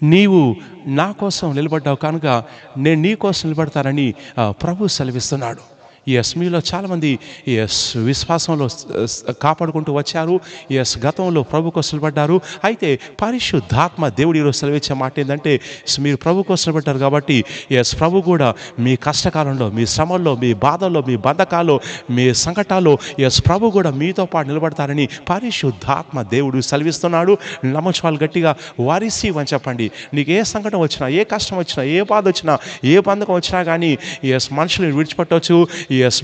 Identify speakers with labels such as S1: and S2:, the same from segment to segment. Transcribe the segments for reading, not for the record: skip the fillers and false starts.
S1: నీవు నా కోసం నిలబడ్డావు కనుక నేను నీ కోసం నిలబడతానని ప్రభు సెలవిస్తున్నాడు. మీలో చాలామంది విశ్వాసంలో కాపాడుకుంటూ వచ్చారు. గతంలో ప్రభు కోసం నిలబడ్డారు. అయితే పరిశుద్ధాత్మ దేవుడు ఈరోజు సెలవిచ్చే మాట ఏంటంటే, మీరు ప్రభు కోసం నిలబడ్డారు కాబట్టి ప్రభు కూడా మీ కష్టకాలంలో, మీ శ్రమల్లో, మీ బాధల్లో, మీ బంధకాల్లో, మీ సంకటాల్లో ప్రభు కూడా మీతో పాటు నిలబడతారని పరిశుద్ధాత్మ దేవుడు సెలవిస్తున్నాడు. నమ్మచాలు గట్టిగా వారిసి అని చెప్పండి. నీకు ఏ సంకటం వచ్చినా, ఏ కష్టం వచ్చినా, ఏ బాధ వచ్చినా, ఏ బంధకం వచ్చినా కానీ మనుషులను విడిచిపెట్టవచ్చు,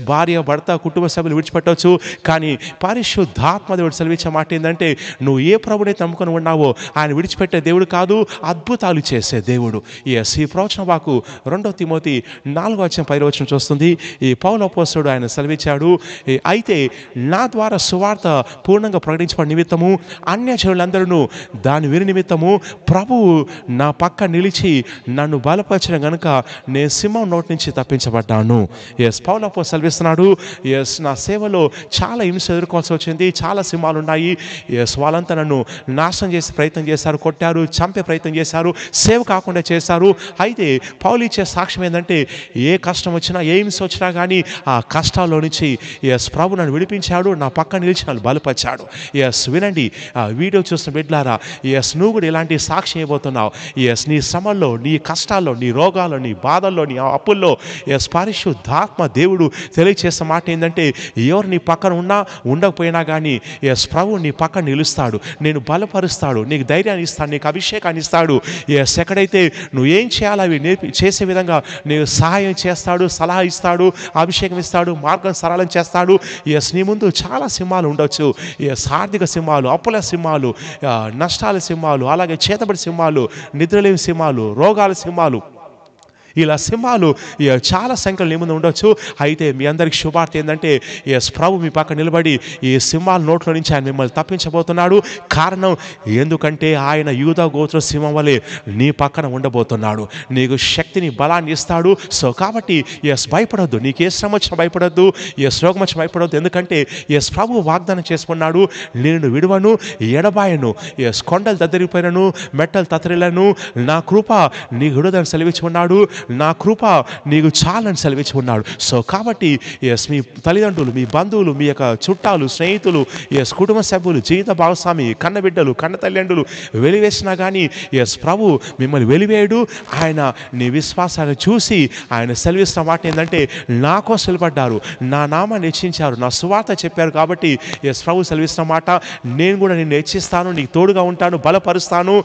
S1: భార్య భర్త కుటుంబ సభ్యులు విడిచిపెట్టవచ్చు. కానీ పరిశుద్ధాత్మ దేవుడు సెలవిచ్చే మాట ఏంటంటే, నువ్వు ఏ ప్రభునైతే నమ్ముకొని ఉన్నావో ఆయన విడిచిపెట్టే దేవుడు కాదు, అద్భుతాలు చేసే దేవుడు. ఈ ప్రవచన వాకు 2 తిమోతి 4:10 చూస్తుంది. ఈ పౌలు అపోస్తలుడు ఆయన సెలవిచ్చాడు, అయితే నా ద్వారా సువార్త పూర్ణంగా ప్రకటించబడిన నిమిత్తము అన్యజనులందరూ దాని విని నిమిత్తము ప్రభువు నా పక్క నిలిచి నన్ను బలపరచడం గనుక నేను సింహం నోటి నుంచి తప్పించబడ్డాను. పౌలు సెలవిస్తున్నాడు, నా సేవలో చాలా హింస ఎదుర్కోవాల్సి వచ్చింది, చాలా సింహాలు ఉన్నాయి. వాళ్ళంతా నన్ను నాశనం చేసే ప్రయత్నం చేశారు, కొట్టారు, చంపే ప్రయత్నం చేశారు, సేవ కాకుండా చేశారు. అయితే పౌలు ఇచ్చే సాక్ష్యం ఏంటంటే, ఏ కష్టం వచ్చినా, ఏ హింస వచ్చినా కానీ ఆ కష్టాల్లో నుంచి ప్రభు నన్ను విడిపించాడు, నా పక్కన నిలిచి నన్ను బలపరిచాడు. వినండి, వీడియో చూస్తున్న బిడ్డలారా, నువ్వు కూడా ఇలాంటి సాక్ష్యం ఇవ్వబోతున్నావు. నీ శ్రమల్లో, నీ కష్టాల్లో, నీ రోగాల్లో, నీ బాధల్లో, నీ అప్పుల్లో పరిశుద్ధాత్మ దేవుడు తెలియచేసే మాట ఏంటంటే, ఎవరు నీ పక్కన ఉన్నా ఉండకపోయినా కానీ ప్రభు నీ పక్కన నిలుస్తాడు, నేను బలపరుస్తాడు, నీకు ధైర్యాన్ని ఇస్తాడు, నీకు అభిషేకాన్ని ఇస్తాడు. ఎక్కడైతే నువ్వు ఏం చేయాలో అవి చేసే విధంగా నీకు సహాయం చేస్తాడు, సలహా ఇస్తాడు, అభిషేకం ఇస్తాడు, మార్గం సరళం చేస్తాడు. నీ ముందు చాలా సింహాలు ఉండొచ్చు. ఆర్థిక సింహాలు, అప్పుల సింహాలు, నష్టాల సింహాలు, అలాగే చేతబడి సింహాలు, నిద్రలేని సింహాలు, రోగాల సింహాలు, ఇలా సింహాలు చాలా సంఖ్యలో నీ ముందు ఉండొచ్చు. అయితే మీ అందరికి శుభార్త ఏంటంటే, ప్రభు మీ పక్క నిలబడి ఈ సింహాల నోట్లో నుంచి ఆయన మిమ్మల్ని తప్పించబోతున్నాడు. కారణం ఎందుకంటే ఆయన యూదా గోత్ర సింహం వలె నీ పక్కన ఉండబోతున్నాడు, నీకు శక్తిని, బలాన్ని ఇస్తాడు. సో కాబట్టి భయపడొద్దు, నీకు ఏ శ్రమ వచ్చినా భయపడొద్దు, రోగం వచ్చినా భయపడొద్దు. ఎందుకంటే ప్రభు వాగ్దానం చేసుకున్నాడు, నేను విడువను, ఎడబాయను, కొండలు దద్దరిపోయినను, మెట్టలు తత్తరిలను, నా కృప నీ విడుదలను సెలవించి ఉన్నాడు, నా కృప నీకు చాలని సెలవించి ఉన్నాడు. సో కాబట్టి మీ తల్లిదండ్రులు, మీ బంధువులు, మీ యొక్క చుట్టాలు, స్నేహితులు, కుటుంబ సభ్యులు, జీవిత భాగస్వామి, కన్న బిడ్డలు, కన్న తల్లిదండ్రులు వెలివేసినా కానీ ప్రభు మిమ్మల్ని వెలివేయడు. ఆయన నీ విశ్వాసాన్ని చూసి ఆయన సెలవిస్తున్న మాట ఏంటంటే, నా కోసం నిలబడ్డారు, నా నామాన్ని హెచ్చించారు, నా సువార్త చెప్పారు కాబట్టి ప్రభు సెలవిస్తున్న మాట, నేను కూడా నిన్ను హెచ్చిస్తాను, నీకు తోడుగా ఉంటాను, బలపరుస్తాను,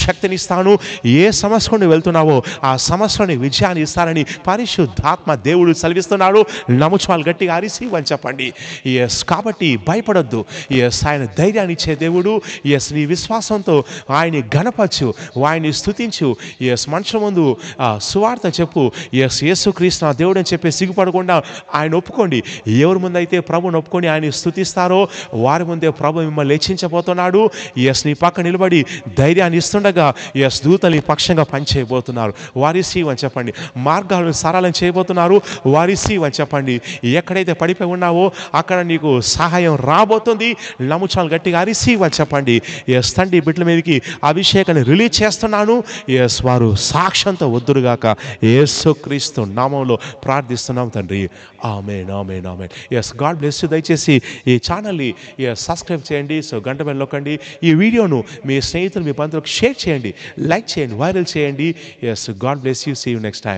S1: శక్తినిస్తాను. ఏ సమస్య నుండి వెళ్తున్నావో ఆ సమస్యని విజయాన్ని ఇస్తానని పరిశుద్ధాత్మ దేవుడు సెలవిస్తున్నాడు. నమ్ముచాలు గట్టిగా అరిసి అని చెప్పండి. కాబట్టి భయపడొద్దు. ఆయన ధైర్యాన్ని ఇచ్చే దేవుడు. నీ విశ్వాసంతో ఆయన్ని గణపరచు, ఆయన్ని స్తుతించు. మనుషుల ముందు సువార్త చెప్పు. యేసుక్రీస్తు నా దేవుడు అని చెప్పి సిగ్గుపడకుండా ఆయన ఒప్పుకోండి. ఎవరి ముందైతే ప్రభుని ఒప్పుకొని ఆయన స్తుతిస్తారో వారి ముందే ప్రభు మిమ్మల్ని హెచ్చించబోతున్నాడు. నీ పక్క నిలబడి ధైర్యాన్ని ఇస్తుండగా దూతలు ఈ పక్షంగా పనిచేయబోతున్నారు. వారిసి అని చెప్పండి. మార్గాలను సరళం చేయబోతున్నారు. వారిసి అని చెప్పండి. ఎక్కడైతే పడిపోయి ఉన్నావో అక్కడ నీకు సహాయం రాబోతుంది. నమ్ముచాలు గట్టిగా అరిసి అని చెప్పండి. తండ్రి బిడ్డల మీదకి అభిషేకాన్ని రిలీజ్ చేస్తున్నాను. వారు సాక్ష్యంతో వద్దురుగాక యేసుక్రీస్తు నామంలో ప్రార్థిస్తున్నాం తండ్రి. ఆమేన్, ఆమేన్, ఆమేన్. God bless you. దయచేసి ఈ ఛానల్ని సబ్స్క్రైబ్ చేయండి. సో గంట బెల్ నొక్కండి. ఈ వీడియోను మీ స్నేహితులు, మీ బంధువులకు షేర్ చేయండి, లైక్ చేయండి, వైరల్ చేయండి. God bless you. See you next time.